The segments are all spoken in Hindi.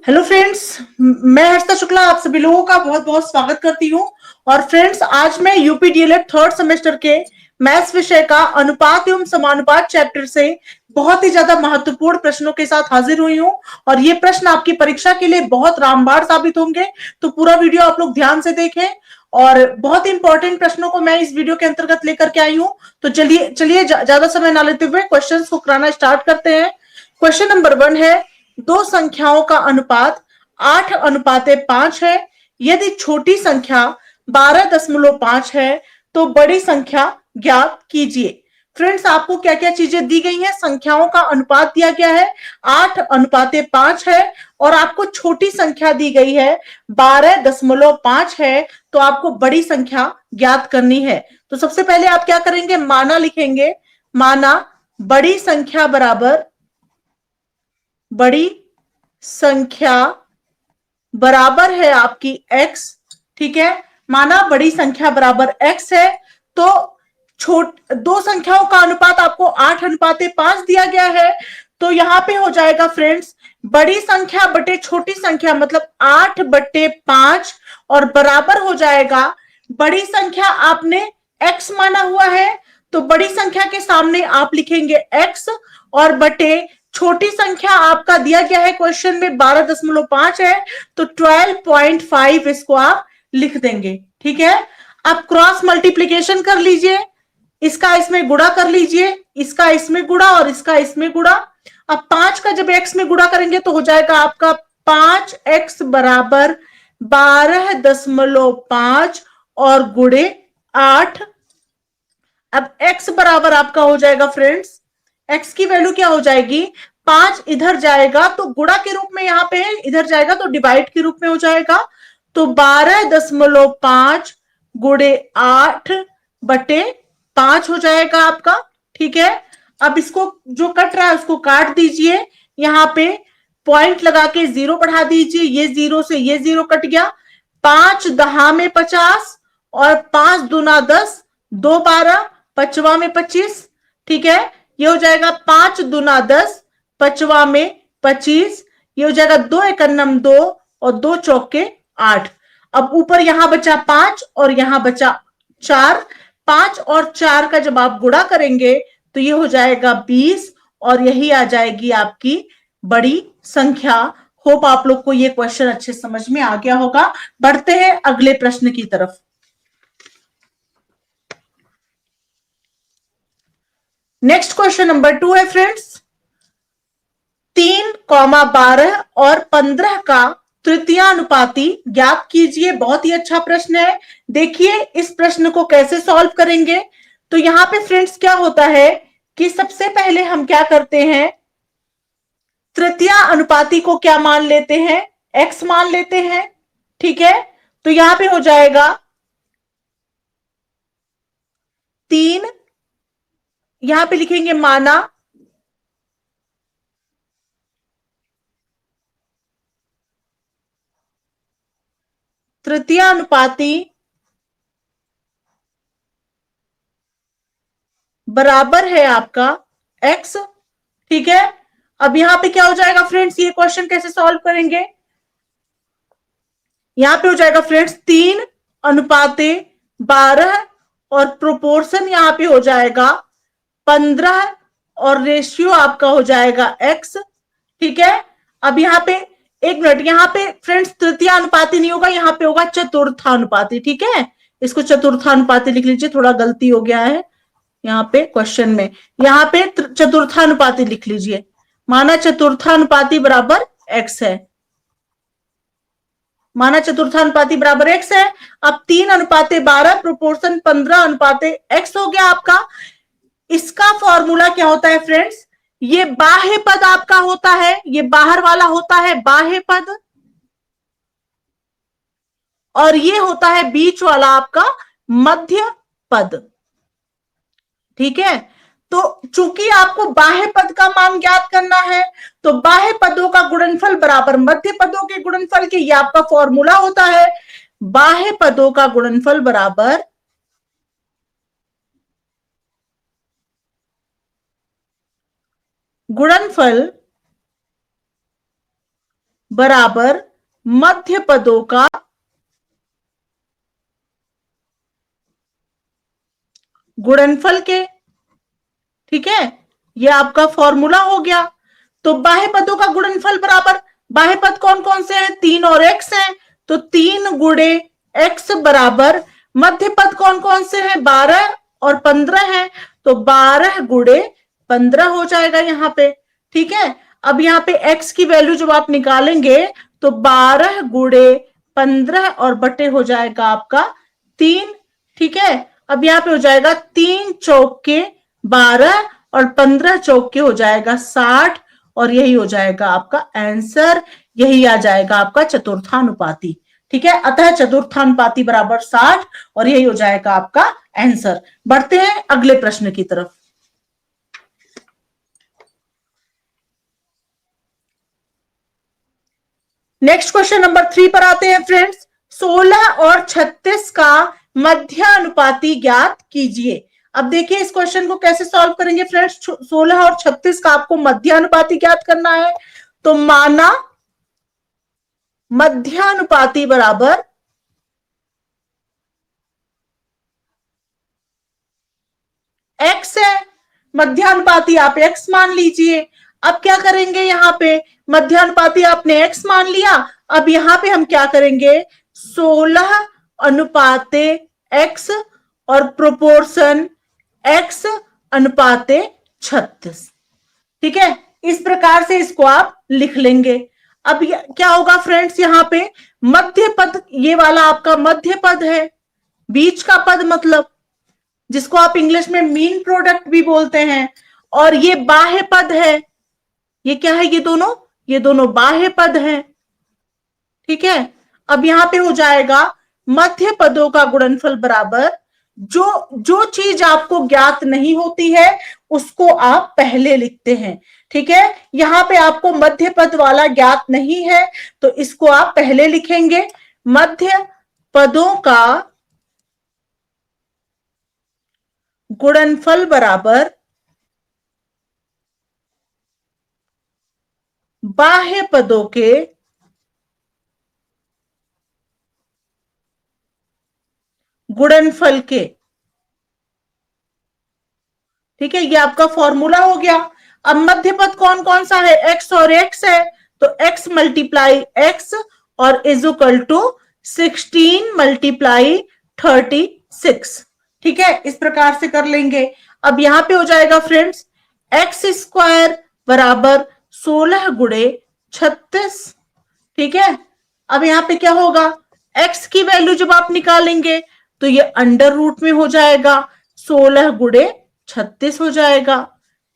हेलो फ्रेंड्स, मैं हर्षिता शुक्ला आप सभी लोगों का बहुत बहुत स्वागत करती हूँ। और फ्रेंड्स, आज मैं यूपी डीएलएड थर्ड सेमेस्टर के मैथ्स विषय का अनुपात एवं समानुपात चैप्टर से बहुत ही ज्यादा महत्वपूर्ण प्रश्नों के साथ हाजिर हुई हूँ। और ये प्रश्न आपकी परीक्षा के लिए बहुत रामबाण साबित होंगे, तो पूरा वीडियो आप लोग ध्यान से देखें। और बहुत इंपॉर्टेंट प्रश्नों को मैं इस वीडियो के अंतर्गत लेकर के आई हूँ। तो चलिए चलिए ज्यादा समय ना लेते हुए क्वेश्चंस को कराना स्टार्ट करते हैं। क्वेश्चन नंबर 1 है, दो संख्याओं का अनुपात 8:5 है। यदि छोटी संख्या 12.5 है तो बड़ी संख्या ज्ञात कीजिए। फ्रेंड्स, आपको क्या क्या चीजें दी गई हैं? संख्याओं का अनुपात दिया गया है 8:5 है, और आपको छोटी संख्या दी गई है 12.5 है, तो आपको बड़ी संख्या ज्ञात करनी है। तो सबसे पहले आप क्या करेंगे? माना लिखेंगे। माना बड़ी संख्या बराबर बड़ी संख्या बराबर है आपकी x। ठीक है, माना बड़ी संख्या बराबर x है, तो दो संख्याओं का अनुपात आपको 8:5 दिया गया है। तो यहां पे हो जाएगा फ्रेंड्स, बड़ी संख्या बटे छोटी संख्या मतलब 8/5, और बराबर हो जाएगा, बड़ी संख्या आपने x माना हुआ है तो बड़ी संख्या के सामने आप लिखेंगे x, और बटे छोटी संख्या आपका दिया गया है क्वेश्चन में 12.5 है, तो 12.5 इसको आप लिख देंगे। ठीक है, अब क्रॉस मल्टीप्लीकेशन कर लीजिए, इसका इसमें गुणा कर लीजिए, इसका इसमें गुणा और इसका इसमें गुणा। अब 5 का जब x में गुणा करेंगे तो हो जाएगा आपका 5x बराबर 12.5 और गुणे 8। अब x बराबर आपका हो जाएगा फ्रेंड्स, x की वैल्यू क्या हो जाएगी? 5 इधर जाएगा तो गुणा के रूप में यहां पे है, इधर जाएगा तो डिवाइड के रूप में हो जाएगा। तो 12.5 गुणे 8/5 हो जाएगा आपका। ठीक है, अब इसको जो कट रहा है उसको काट दीजिए, यहां पे पॉइंट लगा के 0 बढ़ा दीजिए, ये 0 से ये 0 कट गया। 5 दहा में 50 और 5 दूना 10, 2 12, पचवा में 25। ठीक है, ये हो जाएगा 5 दूना 10, पचवा में 25। ये हो जाएगा 2 एकन्नम 2 और 2 चौके 8। अब ऊपर यहां बचा 5 और यहां बचा 4। 5 और 4 का जब आप गुणा करेंगे तो ये हो जाएगा 20, और यही आ जाएगी आपकी बड़ी संख्या। होप आप लोग को ये क्वेश्चन अच्छे समझ में आ गया होगा। बढ़ते हैं अगले प्रश्न की तरफ। नेक्स्ट क्वेश्चन नंबर 2 है फ्रेंड्स, 3, 12 और 15 का तृतीयानुपाती ज्ञात कीजिए। बहुत ही अच्छा प्रश्न है। देखिए इस प्रश्न को कैसे सॉल्व करेंगे। तो यहां पे फ्रेंड्स क्या होता है कि सबसे पहले हम क्या करते हैं, तृतीया अनुपाती को क्या मान लेते हैं? x मान लेते हैं। ठीक है, तो यहां पे हो जाएगा 3, यहां पे लिखेंगे माना तृतीयानुपाती बराबर है आपका x। ठीक है, अब यहां पे क्या हो जाएगा फ्रेंड्स, ये क्वेश्चन कैसे सॉल्व करेंगे? यहां पे हो जाएगा फ्रेंड्स 3:12, और प्रोपोर्शन यहां पे हो जाएगा 15, और रेशियो आपका हो जाएगा x। ठीक है, अब यहां पे एक मिनट, यहां पे फ्रेंड्स तृतीयानुपाती नहीं होगा, यहां पे होगा चतुर्थानुपाती। ठीक है, इसको चतुर्थानुपाती लिख लीजिए, थोड़ा गलती हो गया है यहाँ पे क्वेश्चन में। यहाँ पे चतुर्थानुपाती लिख लीजिए, माना चतुर्थानुपाती बराबर x है। माना चतुर्थानुपाती बराबर x है। अब 3:12 प्रोपोर्शन 15:x हो गया आपका। इसका फॉर्मूला क्या होता है फ्रेंड्स? ये बाह्य पद आपका होता है, ये बाहर वाला होता है बाह्य पद, और ये होता है बीच वाला आपका मध्य पद। ठीक है, तो चूंकि आपको बाह्य पद का मान ज्ञात करना है, तो बाह्य पदों का गुणनफल बराबर मध्य पदों के गुणनफल के, ये आपका फॉर्मूला होता है। बाह्य पदों का गुणनफल बराबर गुणनफल बराबर मध्य पदों का गुणनफल के। ठीक है, ये आपका फॉर्मूला हो गया। तो बाह्य पदों का गुणनफल बराबर, बाह्य पद कौन कौन से हैं, 3 और x हैं, तो 3 गुणे x बराबर मध्य पद कौन कौन से हैं, 12 और 15 हैं, तो 12 गुणे 15 हो जाएगा यहां पे। ठीक है, अब यहाँ पे x की वैल्यू जब आप निकालेंगे तो 12 गुणे 15 और बटे हो जाएगा आपका 3। ठीक है, अब यहाँ पे हो जाएगा 3 चौक के 12 और 15 चौक के हो जाएगा 60, और यही हो जाएगा आपका आंसर, यही आ जाएगा आपका चतुर्थानुपाती। ठीक है, अतः चतुर्थानुपाती बराबर 60, और यही हो जाएगा आपका आंसर। बढ़ते हैं अगले प्रश्न की तरफ। नेक्स्ट क्वेश्चन नंबर 3 पर आते हैं फ्रेंड्स। 16 और 36 का मध्यानुपाती ज्ञात कीजिए। अब देखिए इस क्वेश्चन को कैसे सॉल्व करेंगे फ्रेंड्स। 16 और 36 का आपको मध्यानुपाती ज्ञात करना है, तो माना मध्यानुपाती बराबर x है, मध्यानुपाती आप x मान लीजिए। अब क्या करेंगे, यहां पे मध्यानुपाती आपने x मान लिया, अब यहां पे हम क्या करेंगे, 16 अनुपाते x और प्रोपोर्शन x अनुपाते 36। ठीक है, इस प्रकार से इसको आप लिख लेंगे। अब क्या होगा फ्रेंड्स, यहां पे मध्य पद, ये वाला आपका मध्य पद है, बीच का पद मतलब, जिसको आप इंग्लिश में मीन प्रोडक्ट भी बोलते हैं, और ये बाह्य पद है। ये क्या है, ये दोनों बाह्य पद हैं। ठीक है, अब यहां पे हो जाएगा मध्य पदों का गुणनफल बराबर, जो जो चीज आपको ज्ञात नहीं होती है उसको आप पहले लिखते हैं। ठीक है, यहां पे आपको मध्य पद वाला ज्ञात नहीं है, तो इसको आप पहले लिखेंगे। मध्य पदों का गुणनफल बराबर बाह्य पदों के गुणनफल के। ठीक है, ये आपका फॉर्मूला हो गया। अब मध्य पद कौन कौन सा है, x और x है, तो x मल्टीप्लाई x और इज इक्वल टू 16 मल्टीप्लाई 36। ठीक है, इस प्रकार से कर लेंगे। अब यहां पे हो जाएगा फ्रेंड्स एक्स स्क्वायर बराबर 16 गुणे 36। ठीक है, अब यहां पे क्या होगा, x की वैल्यू जब आप निकालेंगे तो ये अंडर रूट में हो जाएगा, 16 गुणे 36 हो जाएगा।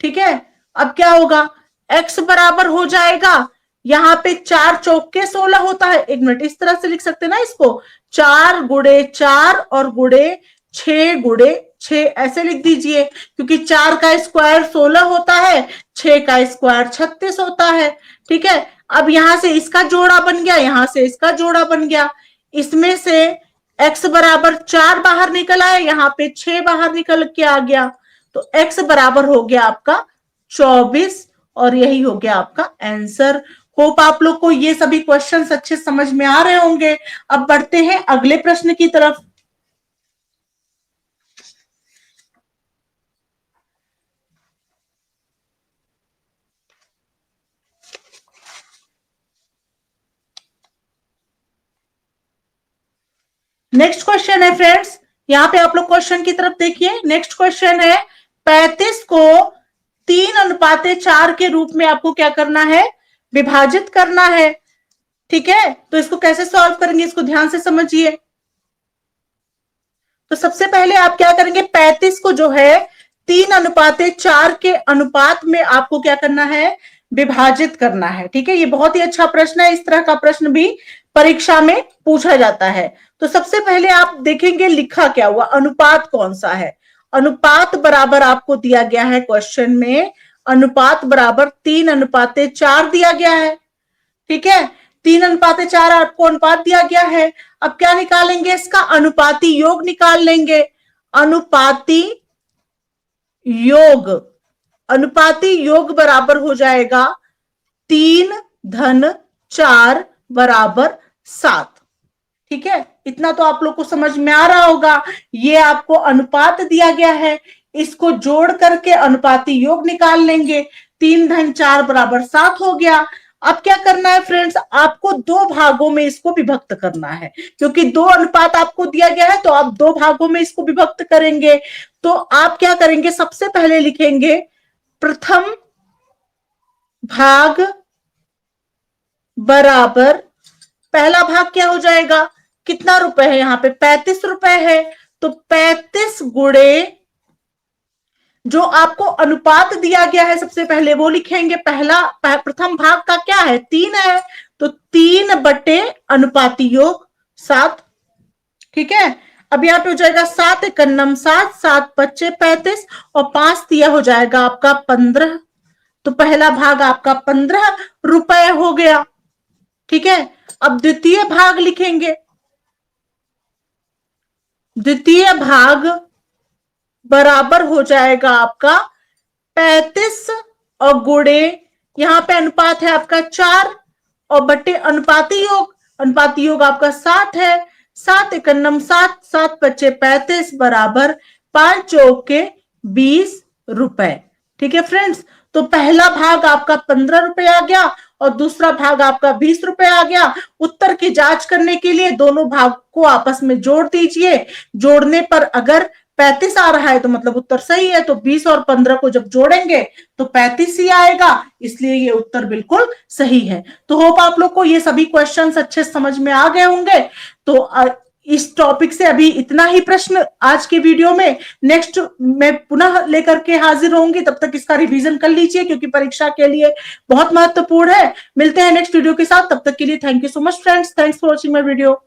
ठीक है, अब क्या होगा, x बराबर हो जाएगा, यहां पे 4 चौक के 16 होता है, 1 मिनट, इस तरह से लिख सकते हैं ना इसको, 4 गुणे 4 और गुणे 6 गुणे 6 ऐसे लिख दीजिए, क्योंकि 4 का स्क्वायर 16 होता है, 6 का स्क्वायर 36 होता है। ठीक है, अब यहां से इसका जोड़ा बन गया, यहां से इसका जोड़ा बन गया, इसमें से x बराबर 4 बाहर निकल आया, यहाँ पे 6 बाहर निकल के आ गया, तो x बराबर हो गया आपका 24, और यही हो गया आपका आंसर। होप आप लोग को ये सभी क्वेश्चंस अच्छे समझ में आ रहे होंगे। अब बढ़ते हैं अगले प्रश्न की तरफ। नेक्स्ट क्वेश्चन है फ्रेंड्स, यहां पे आप लोग क्वेश्चन की तरफ देखिए। नेक्स्ट क्वेश्चन है 35 को 3:4 के रूप में आपको क्या करना है, विभाजित करना है। ठीक है, तो इसको कैसे सॉल्व करेंगे, इसको ध्यान से समझिए। तो सबसे पहले आप क्या करेंगे, 35 को जो है 3:4 के अनुपात में आपको क्या करना है, विभाजित करना है। ठीक है, ये बहुत ही अच्छा प्रश्न है, इस तरह का प्रश्न भी परीक्षा में पूछा जाता है। तो सबसे पहले आप देखेंगे लिखा क्या हुआ, अनुपात कौन सा है। अनुपात बराबर आपको दिया गया है क्वेश्चन में, अनुपात बराबर 3:4 दिया गया है। ठीक है, 3:4 आपको अनुपात दिया गया है। अब क्या निकालेंगे, इसका अनुपाती योग निकाल लेंगे। अनुपाती योग, अनुपाती योग बराबर हो जाएगा 3 धन 4 बराबर 7। ठीक है, इतना तो आप लोग को समझ में आ रहा होगा। ये आपको अनुपात दिया गया है, इसको जोड़ करके अनुपाती योग निकाल लेंगे। 3 धन 4 बराबर 7 हो गया। अब क्या करना है फ्रेंड्स, आपको दो भागों में इसको विभक्त करना है, क्योंकि दो अनुपात आपको दिया गया है तो आप दो भागों में इसको विभक्त करेंगे। तो आप क्या करेंगे, सबसे पहले लिखेंगे प्रथम भाग बराबर, पहला भाग क्या हो जाएगा, कितना रुपए है, यहां पे 35 रुपए है, तो 35 गुणे जो आपको अनुपात दिया गया है सबसे पहले वो लिखेंगे। प्रथम भाग का क्या है, 3 है, तो 3 बटे अनुपाती योग 7। ठीक है, अब यहाँ पे हो जाएगा 7 एकन्नम 7, 7 पच्चे 35 और 5 दिया हो जाएगा आपका 15। तो पहला भाग आपका 15 रुपए हो गया। ठीक है, अब द्वितीय भाग लिखेंगे। द्वितीय भाग बराबर हो जाएगा आपका 35 और गुणे, यहां पे अनुपात है आपका 4 और बटे अनुपाती योग आपका 7 है। 7 एकन्नम 7, 7 पच्चे 35 बराबर 5 चौक के 20 रुपए। ठीक है फ्रेंड्स, तो पहला भाग आपका 15 रुपए आ गया और दूसरा भाग आपका 20 रुपए आ गया। उत्तर की जांच करने के लिए दोनों भाग को आपस में जोड़ दीजिए। जोड़ने पर अगर 35 आ रहा है तो मतलब उत्तर सही है, तो 20 और 15 को जब जोड़ेंगे तो 35 ही आएगा, इसलिए ये उत्तर बिल्कुल सही है। तो होप आप लोग को ये सभी क्वेश्चंस अच्छे समझ में आ गए होंगे। तो इस टॉपिक से अभी इतना ही प्रश्न आज के वीडियो में। नेक्स्ट मैं पुनः लेकर के हाजिर होंगी, तब तक इसका रिवीजन कर लीजिए क्योंकि परीक्षा के लिए बहुत महत्वपूर्ण है। मिलते हैं नेक्स्ट वीडियो के साथ, तब तक के लिए thank you so much friends, thanks for watching my video.